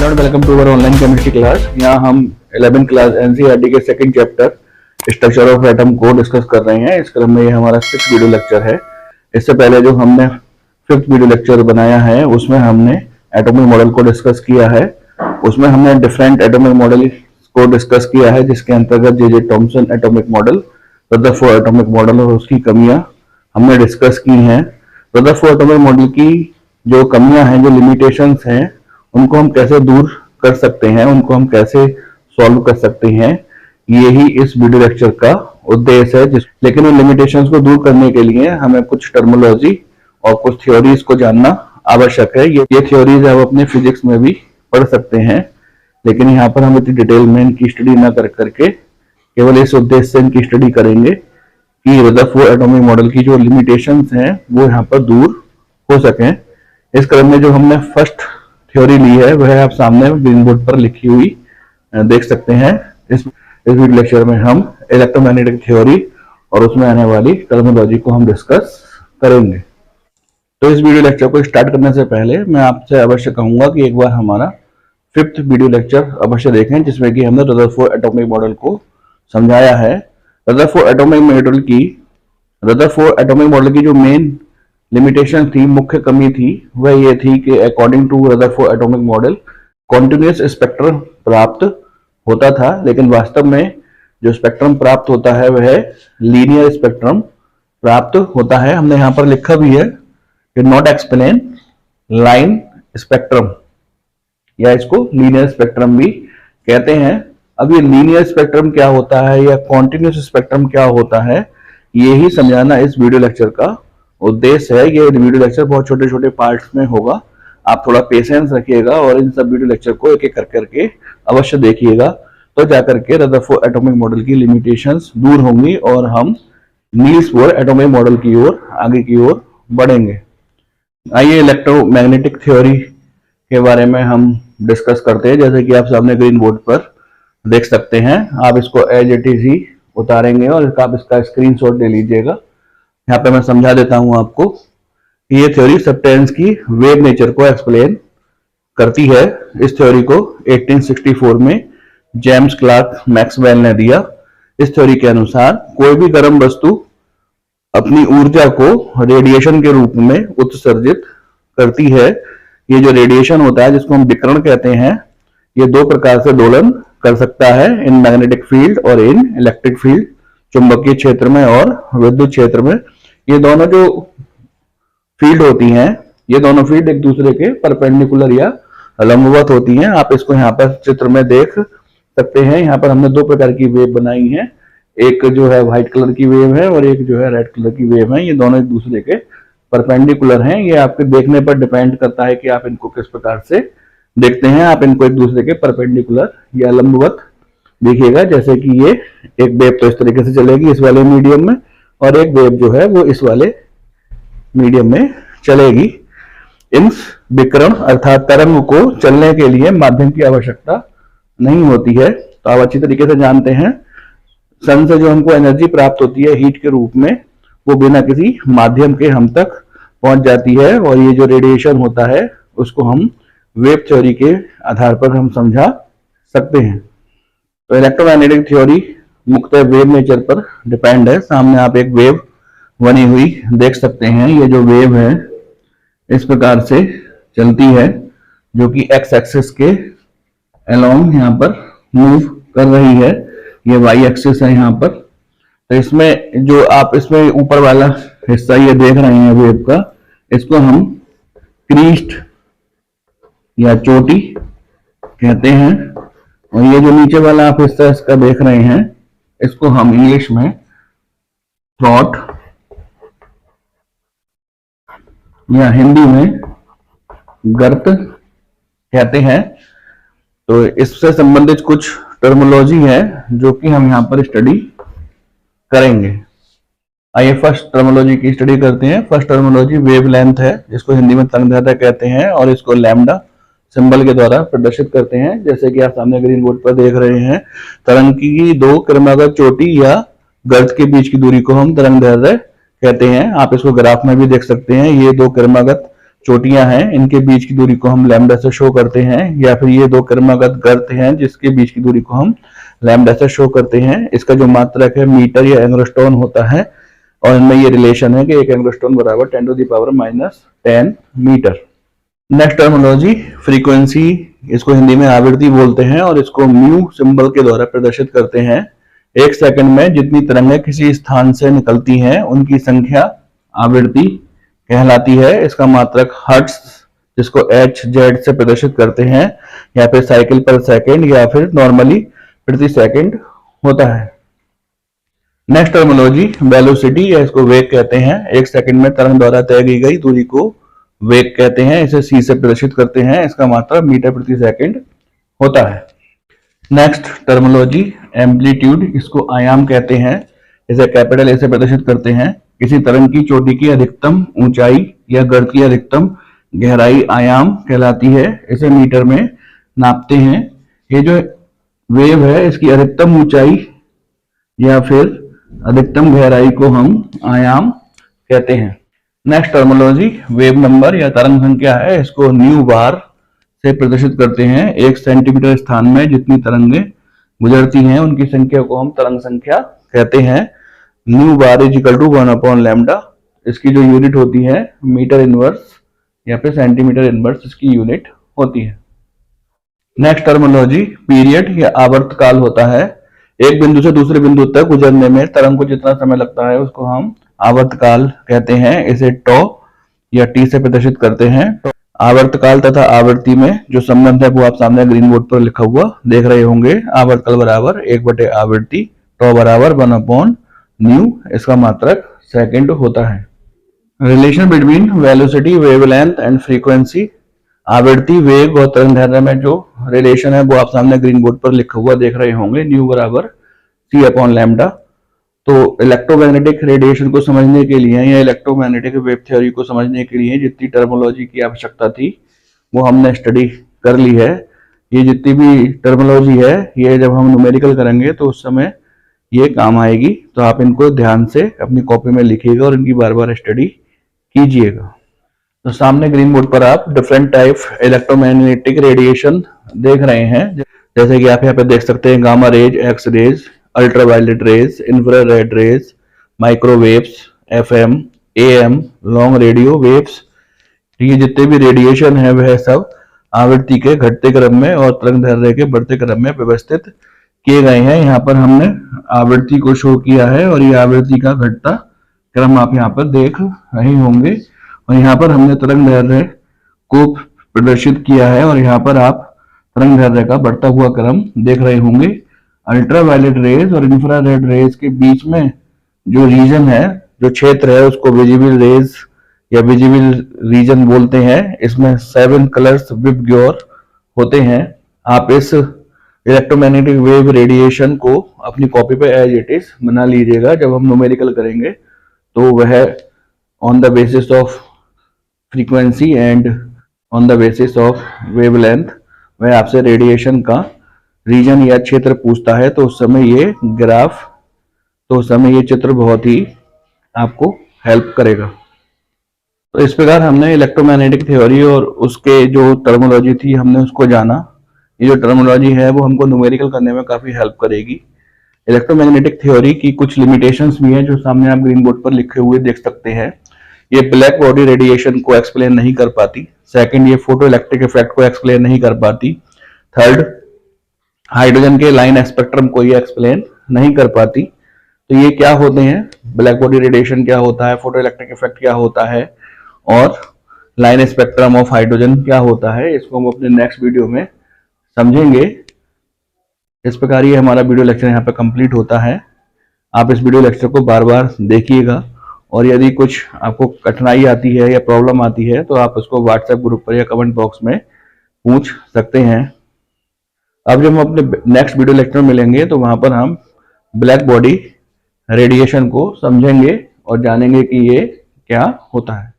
Hello and welcome to our online chemistry class. यहाँ हम 11th class NCERT के second chapter structure of atom को discuss कर रहे हैं। इस क्रम में ये हमारा 6th वीडियो लेक्चर है। इससे पहले जो हमने 5th वीडियो लेक्चर बनाया है उसमें हमने एटॉमिक मॉडल को डिस्कस किया है। उसमें हमने डिफरेंट एटॉमिक मॉडल को डिस्कस किया है, जिसके अंतर्गत J Thomson atomic model, Rutherford atomic model और उसकी कमियां हमने डिस्कस की हैं। रदरफोर्ड एटॉमिक मॉडल की जो कमियां हैं, जो लिमिटेशंस हैं, उनको हम कैसे दूर कर सकते हैं, उनको हम कैसे सॉल्व कर सकते हैं, यही इस वीडियो लेक्चर का उद्देश्य है। लेकिन उन लिमिटेशंस को दूर करने के लिए हमें कुछ टर्मिनोलॉजी और कुछ थ्योरीज को जानना आवश्यक है। ये थ्योरीज आप अपने फिजिक्स में भी पढ़ सकते हैं, लेकिन यहाँ पर हम इतनी डिटेल में इनकी स्टडी न कर करके केवल इस उद्देश्य से इनकी स्टडी करेंगे कि रदरफोर्ड एटॉमिक मॉडल की जो लिमिटेशंस हैं वो यहाँ पर दूर हो सकें। इस क्रम में जो हमने फर्स्ट थ्योरी ली है वह आप सामने ग्रीन बोर्ड पर लिखी हुई देख सकते हैं। इस वीडियो लेक्चर में हम इलेक्ट्रोमैग्नेटिक थ्योरी और उसमें आने वाली टर्मिनोलॉजी को हम डिस्कस करेंगे। तो इस वीडियो लेक्चर को स्टार्ट करने से पहले मैं आपसे अवश्य कहूंगा कि एक बार हमारा 5th वीडियो लेक्चर अवश्य देखें, जिसमें कि हमने रदरफोर्ड एटॉमिक मॉडल को समझाया है। रदरफोर्ड एटॉमिक मॉडल की जो मेन लिमिटेशन थी, मुख्य कमी थी, वह ये थी कि according to Rutherford atomic model continuous spectrum प्राप्त होता था, लेकिन वास्तव में जो स्पेक्ट्रम प्राप्त होता है वह लीनियर स्पेक्ट्रम प्राप्त होता है। हमने यहाँ पर लिखा भी है कि नॉट एक्सप्लेन लाइन स्पेक्ट्रम, या इसको लीनियर स्पेक्ट्रम भी कहते हैं। अब ये लीनियर स्पेक्ट्रम क्या होता है या कॉन्टिन्यूअस स्पेक्ट्रम क्या होता है, यही समझाना इस वीडियो लेक्चर का उद्देश्य है। ये वीडियो लेक्चर बहुत छोटे छोटे पार्ट्स में होगा, आप थोड़ा पेशेंस रखिएगा और इन सब वीडियो लेक्चर को एक एक कर करके अवश्य देखिएगा, तो जाकर के रदरफोर्ड एटॉमिक मॉडल की लिमिटेशंस दूर होंगी और हम नील्स बोर एटॉमिक मॉडल की ओर आगे की ओर बढ़ेंगे। आइए इलेक्ट्रोमैग्नेटिक थ्योरी के बारे में हम डिस्कस करते हैं। जैसे कि आप सामने ग्रीन बोर्ड पर देख सकते हैं, आप इसको एज इट इज ही उतारेंगे और आप इसका स्क्रीनशॉट ले लीजिएगा। यहाँ पे मैं समझा देता हूं आपको कि ये थ्योरी सब्सटेंस की वेव नेचर को एक्सप्लेन करती है। इस थ्योरी को 1864 में जेम्स क्लार्क मैक्सवेल ने दिया। इस थ्योरी के अनुसार कोई भी गर्म वस्तु अपनी ऊर्जा को रेडिएशन के रूप में उत्सर्जित करती है। ये जो रेडिएशन होता है, जिसको हम विकिरण कहते हैं, ये दो प्रकार से दोलन कर सकता है, इन मैग्नेटिक फील्ड और इन इलेक्ट्रिक फील्ड, चुंबकीय क्षेत्र में और विद्युत क्षेत्र में। ये दोनों जो फील्ड होती हैं, ये दोनों फील्ड एक दूसरे के परपेंडिकुलर या लंबवत होती हैं। आप इसको यहाँ पर चित्र में देख सकते हैं। यहाँ पर हमने दो प्रकार की वेव बनाई है, एक जो है व्हाइट कलर की वेव है और एक जो है रेड कलर की वेव है। ये दोनों एक दूसरे के परपेंडिकुलर हैं। ये आपके देखने पर डिपेंड करता है कि आप इनको किस प्रकार से देखते हैं। आप इनको एक दूसरे के परपेंडिकुलर या लंबवत देखिएगा। जैसे कि ये एक वेव तो इस तरीके से चलेगी इस वाले मीडियम में, और एक वेव जो है वो इस वाले मीडियम में चलेगी। इन विकिरण अर्थात तरंग को चलने के लिए माध्यम की आवश्यकता नहीं होती है। तो आप अच्छी तरीके से जानते हैं, सन से जो हमको एनर्जी प्राप्त होती है हीट के रूप में, वो बिना किसी माध्यम के हम तक पहुंच जाती है। और ये जो रेडिएशन होता है उसको हम वेव थ्योरी के आधार पर हम समझा सकते हैं। तो इलेक्ट्रोमैग्नेटिक थ्योरी मुख्यतः वेव नेचर पर डिपेंड है। सामने आप एक वेव बनी हुई देख सकते हैं। ये जो वेव है इस प्रकार से चलती है, जो कि एक्स एक्सिस के अलोंग यहाँ पर मूव कर रही है। ये वाई एक्सिस है यहाँ पर। तो इसमें जो आप इसमें ऊपर वाला हिस्सा ये देख रहे हैं वेव का, इसको हम क्रीस्ट या चोटी कहते हैं। और ये जो नीचे वाला आप हिस्सा इसका देख रहे हैं, इसको हम इंग्लिश में थ्रॉट या हिंदी में गर्त कहते हैं। तो इससे संबंधित कुछ टर्मिनोलॉजी है जो कि हम यहाँ पर स्टडी करेंगे। आइए फर्स्ट टर्मिनोलॉजी की स्टडी करते हैं। फर्स्ट टर्मिनोलॉजी वेवलेंथ है, जिसको हिंदी में तरंगदैर्घ्य कहते हैं और इसको लैम्डा सिंबल के द्वारा प्रदर्शित करते हैं। जैसे कि आप सामने ग्रीन बोर्ड पर देख रहे हैं, तरंग की दो क्रमागत चोटी या गर्त के बीच की दूरी को हम तरंगदैर्घ्य कहते हैं। आप इसको ग्राफ में भी देख सकते हैं। ये दो क्रमागत चोटियां हैं इनके बीच की दूरी को हम लैम्डा से शो करते हैं, या फिर ये दो क्रमागत गर्त हैं जिसके बीच की दूरी को हम लैम्डा से शो करते हैं। इसका जो मात्रक है मीटर या एंग्स्ट्रॉन होता है, और इनमें ये रिलेशन है कि एक एंग्स्ट्रॉन बराबर 10⁻⁻10 मीटर। नेक्स्ट टर्मिनोलॉजी फ्रीक्वेंसी, इसको हिंदी में आवृत्ति बोलते हैं और इसको म्यू सिंबल के द्वारा प्रदर्शित करते हैं। एक सेकंड में जितनी तरंगें किसी स्थान से निकलती हैं उनकी संख्या आवृत्ति कहलाती है। इसका मात्रक हर्ट्ज, जिसको HZ से प्रदर्शित करते हैं, या फिर साइकिल पर सेकंड, या फिर नॉर्मली प्रति सेकंड होता है। नेक्स्ट टर्मिनोलॉजी वेलोसिटी, या इसको वेग कहते हैं। एक सेकंड में तरंग द्वारा तय की गई दूरी को वेग कहते हैं। इसे C से प्रदर्शित करते हैं। इसका मात्रक मीटर प्रति सेकंड होता है। नेक्स्ट टर्मिनोलॉजी एम्पलीट्यूड, इसको आयाम कहते हैं। इसे कैपिटल A से प्रदर्शित करते हैं। किसी तरंग की चोटी की अधिकतम ऊंचाई या गर्त की अधिकतम गहराई आयाम कहलाती है। इसे मीटर में नापते हैं। ये जो वेव है इसकी अधिकतम ऊंचाई या फिर अधिकतम गहराई को हम आयाम कहते हैं। नेक्स्ट टर्मिनोलॉजी वेव नंबर या तरंग संख्या है। इसको न्यू बार से प्रदर्शित करते हैं। 1 सेंटीमीटर स्थान में जितनी तरंगें गुजरती हैं उनकी संख्या को हम तरंग संख्या कहते हैं। Nu bar is equal to 1/λ। इसकी जो यूनिट होती है मीटर इनवर्स या फिर सेंटीमीटर इनवर्स इसकी यूनिट होती है। नेक्स्ट टर्मिनोलॉजी पीरियड या आवर्तकाल होता है। एक बिंदु से दूसरे बिंदु तक गुजरने में तरंग को जितना समय लगता है उसको हम आवर्तकाल कहते हैं। इसे टॉ या टी से प्रदर्शित करते हैं। आवर्तकाल तथा आवृत्ति में जो संबंध है वो आप सामने ग्रीन बोर्ड पर लिखा हुआ देख रहे होंगे। आवर्तकाल बराबर 1/आवृत्ति, टॉ बराबर 1/न्यू, इसका मात्रक सेकंड होता है। Relation between velocity, wavelength and frequency, आवृत्ति, वेग और तरंगदैर्घ्य में जो रिलेशन है वो आप सामने ग्रीन बोर्ड पर लिखा हुआ देख रहे होंगे। न्यू बराबर C/λ। तो इलेक्ट्रोमैग्नेटिक रेडिएशन को समझने के लिए या इलेक्ट्रोमैग्नेटिक वेव थ्योरी को समझने के लिए जितनी टर्मिनोलॉजी की आवश्यकता थी वो हमने स्टडी कर ली है। ये जितनी भी टर्मिनोलॉजी है ये जब हम न्यूमेरिकल करेंगे तो उस समय ये काम आएगी। तो आप इनको ध्यान से अपनी कॉपी में लिखिएगा और इनकी बार बार स्टडी कीजिएगा। तो सामने ग्रीन बोर्ड पर आप डिफरेंट टाइप इलेक्ट्रोमैग्नेटिक रेडिएशन देख रहे हैं। जैसे कि आप यहाँ पे देख सकते हैं gamma rays, X rays, ultraviolet rays, infrared rays, microwaves, FM, AM, long radio waves. ये जितने भी रेडिएशन है वह सब आवृत्ति के घटते क्रम में और तरंगदैर्घ्य के बढ़ते क्रम में व्यवस्थित किए गए हैं। यहाँ पर हमने आवृत्ति को शो किया है और ये आवृत्ति का घटता क्रम आप यहाँ पर देख रहे होंगे। और यहाँ पर हमने तरंगदैर्घ्य को प्रदर्शित किया है और यहाँ पर आप तरंगदैर्घ्य का बढ़ता हुआ क्रम देख रहे होंगे। अल्ट्रावायलेट रेज और इंफ्रारेड रेज के बीच में जो रीजन है, जो क्षेत्र है, उसको विजिबल रेज या विजिबल रीजन बोलते हैं। इसमें 7 कलर्स विबग्योर होते हैं। आप इस इलेक्ट्रोमैग्नेटिक वेव रेडिएशन को अपनी कॉपी पे एज इट इज बना लीजिएगा। जब हम न्यूमेरिकल करेंगे तो वह on the basis of frequency and on the basis of wavelength वह आपसे रेडिएशन का रीजन या क्षेत्र पूछता है। तो उस समय ये ग्राफ, तो उस समय ये चित्र बहुत ही आपको हेल्प करेगा। तो इस प्रकार हमने इलेक्ट्रोमैग्नेटिक थ्योरी और उसके जो टर्मिनोलॉजी थी हमने उसको जाना। ये जो टर्मिनोलॉजी है वो हमको न्यूमेरिकल करने में काफी हेल्प करेगी। इलेक्ट्रोमैग्नेटिक थ्योरी की कुछ लिमिटेशंस भी हैं जो सामने आप ग्रीन बोर्ड पर लिखे हुए देख सकते हैं। ये ब्लैक बॉडी रेडिएशन को एक्सप्लेन नहीं कर पाती। सेकंड, ये फोटो इलेक्ट्रिक इफेक्ट को एक्सप्लेन नहीं कर पाती। थर्ड, हाइड्रोजन के लाइन स्पेक्ट्रम को ये एक्सप्लेन नहीं कर पाती। तो ये क्या होते हैं, ब्लैक बॉडी रेडिएशन क्या होता है, फोटो इलेक्ट्रिक इफेक्ट क्या होता है और लाइन स्पेक्ट्रम ऑफ हाइड्रोजन क्या होता है, इसको हम अपने नेक्स्ट वीडियो में समझेंगे। इस प्रकार ये हमारा वीडियो लेक्चर यहाँ पे कंप्लीट होता है। आप इस वीडियो लेक्चर को बार बार देखिएगा और यदि कुछ आपको कठिनाई आती है या प्रॉब्लम आती है तो आप उसको व्हाट्सएप ग्रुप पर या कमेंट बॉक्स में पूछ सकते हैं। अब जब हम अपने नेक्स्ट वीडियो लेक्चर में मिलेंगे तो वहां पर हम ब्लैक बॉडी रेडिएशन को समझेंगे और जानेंगे कि ये क्या होता है।